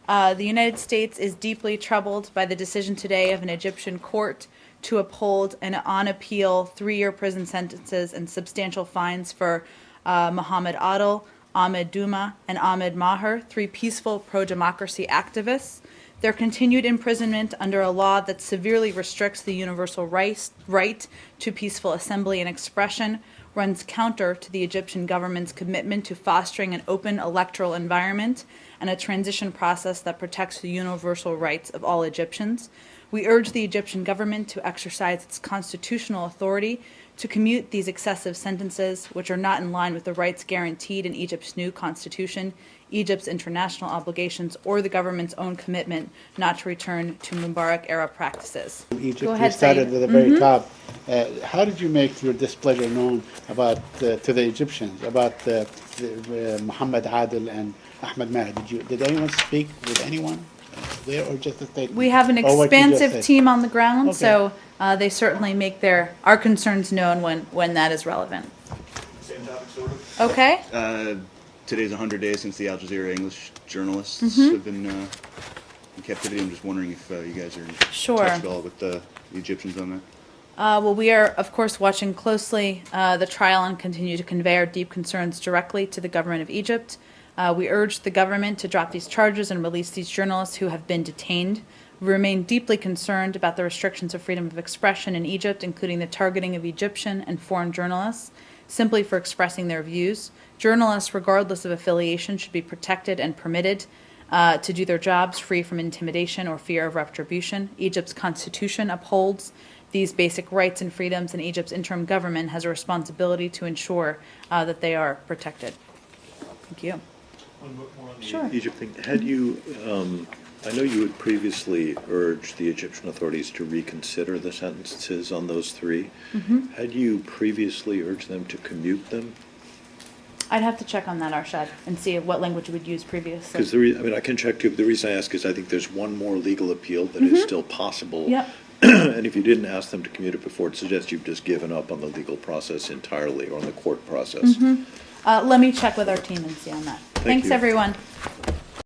The United States is deeply troubled by the decision today of an Egyptian court to uphold an on appeal 3-year prison sentences and substantial fines for Mohammed Adel, Ahmed Duma, and Ahmed Maher, 3 peaceful pro-democracy activists. Their continued imprisonment under a law that severely restricts the universal right to peaceful assembly and expression runs counter to the Egyptian government's commitment to fostering an open electoral environment and a transition process that protects the universal rights of all Egyptians. We urge the Egyptian government to exercise its constitutional authority to commute these excessive sentences, which are not in line with the rights guaranteed in Egypt's new constitution, Egypt's international obligations, or the government's own commitment not to return to Mubarak-era practices. Egypt, Go ahead, you started Saeed. at the very top. How did you make your displeasure known about to the Egyptians about Muhammad Adel and Ahmed Maher? Did anyone speak with anyone there, or just a statement? We have an Or what you just expansive said? team on the ground, Okay. so they certainly make our concerns known when that is relevant. Same topic, sort of. Okay? Today's 100 days since the Al Jazeera English journalists Mm-hmm. have been in captivity. I'm just wondering if you guys are in Sure. touch at all with the Egyptians on that. Well, we are, of course, watching closely the trial and continue to convey our deep concerns directly to the government of Egypt. We urge the government to drop these charges and release these journalists who have been detained. We remain deeply concerned about the restrictions of freedom of expression in Egypt, including the targeting of Egyptian and foreign journalists simply for expressing their views. Journalists, regardless of affiliation, should be protected and permitted to do their jobs free from intimidation or fear of retribution. Egypt's constitution upholds these basic rights and freedoms, and Egypt's interim government has a responsibility to ensure that they are protected. Thank you. One more on the Sure. Egypt thing. Had you, I know you had previously urged the Egyptian authorities to reconsider the sentences on those 3. Mm-hmm. Had you previously urged them to commute them? I'd have to check on that, Arshad, and see what language we would use previously. Because I can check too. The reason I ask is I think there's one more legal appeal that is still possible. Yep. And if you didn't ask them to commute it before, it suggests you've just given up on the legal process entirely, or on the court process. Let me check with our team and see on that. Thanks, you. everyone.